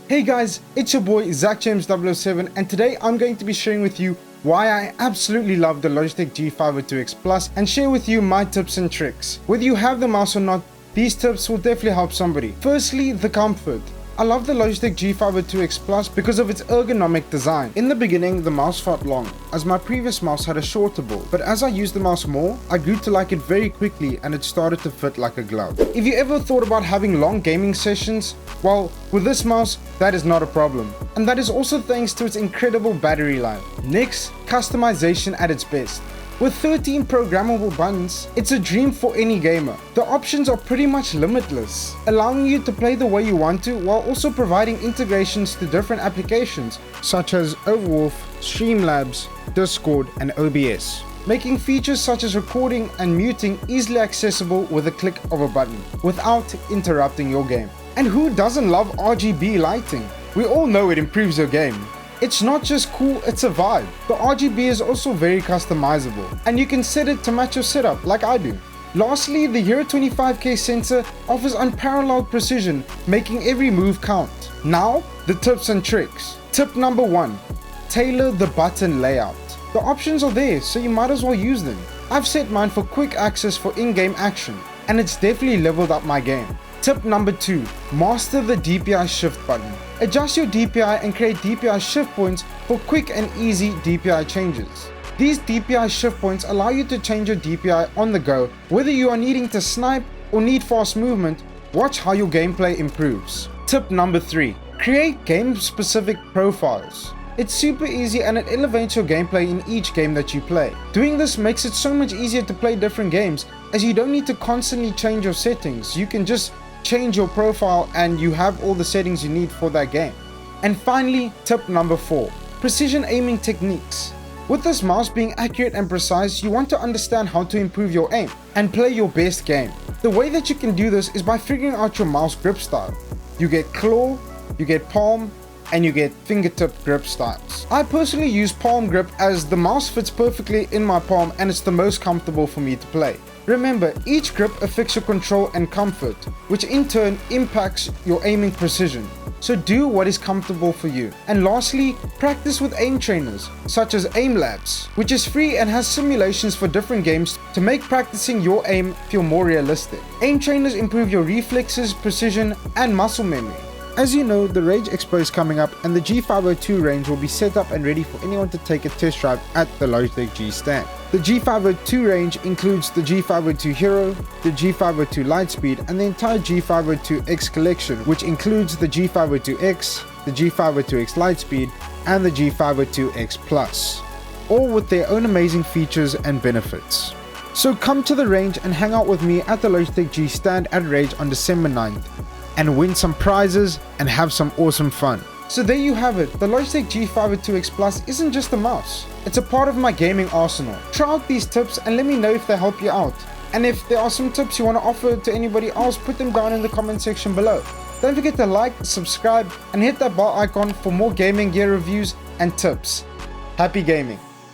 Hey guys, it's your boy ZachJames007 and today I'm going to be sharing with you why I absolutely love the Logitech G502X Plus and share with you my tips and tricks. Whether you have the mouse or not, these tips will definitely help somebody. Firstly, the comfort. I love the Logitech G502X Plus because of its ergonomic design. In the beginning, the mouse felt long, as my previous mouse had a shorter ball, but as I used the mouse more, I grew to like it very quickly and it started to fit like a glove. If you ever thought about having long gaming sessions, well, with this mouse, that is not a problem. And that is also thanks to its incredible battery life. Next, customization at its best. With 13 programmable buttons, it's a dream for any gamer. The options are pretty much limitless, allowing you to play the way you want to while also providing integrations to different applications such as Overwolf, Streamlabs, Discord, and OBS, making features such as recording and muting easily accessible with a click of a button without interrupting your game. And who doesn't love RGB lighting? We all know it improves your game. It's not just cool, it's a vibe. The RGB is also very customizable and you can set it to match your setup like I do. Lastly, the Hero 25K sensor offers unparalleled precision, making every move count. Now, the tips and tricks. Tip number 1. Tailor the button layout. The options are there, so you might as well use them. I've set mine for quick access for in-game action, and it's definitely leveled up my game. Tip number 2. Master the DPI shift button. Adjust your DPI and create DPI shift points for quick and easy DPI changes. These DPI shift points allow you to change your DPI on the go. Whether you are needing to snipe or need fast movement, watch how your gameplay improves. Tip number 3. Create game-specific profiles. It's super easy and it elevates your gameplay in each game that you play. Doing this makes it so much easier to play different games as you don't need to constantly change your settings. You can just change your profile and you have all the settings you need for that game. And finally, tip number 4. Precision aiming techniques. With this mouse being accurate and precise, you want to understand how to improve your aim and play your best game. The way that you can do this is by figuring out your mouse grip style. You get claw, you get palm, and you get fingertip grip styles. I personally use palm grip as the mouse fits perfectly in my palm and it's the most comfortable for me to play. Remember, each grip affects your control and comfort, which in turn impacts your aiming precision. So do what is comfortable for you. And lastly, practice with aim trainers, such as Aim Labs, which is free and has simulations for different games to make practicing your aim feel more realistic. Aim trainers improve your reflexes, precision, and muscle memory. As you know, the Rage Expo is coming up and the G502 range will be set up and ready for anyone to take a test drive at the Logitech G stand. The G502 range includes the G502 Hero, the G502 Lightspeed, and the entire G502X collection, which includes the G502X, the G502X Lightspeed, and the G502X Plus, all with their own amazing features and benefits. So come to the range and hang out with me at the Logitech G stand at Rage on December 9th. And win some prizes and have some awesome fun. So there you have it, the Logitech G502X Plus isn't just a mouse, it's a part of my gaming arsenal. Try out these tips and let me know if they help you out. And if there are some tips you want to offer to anybody else, put them down in the comment section below. Don't forget to like, subscribe, and hit that bell icon for more gaming gear reviews and tips. Happy gaming!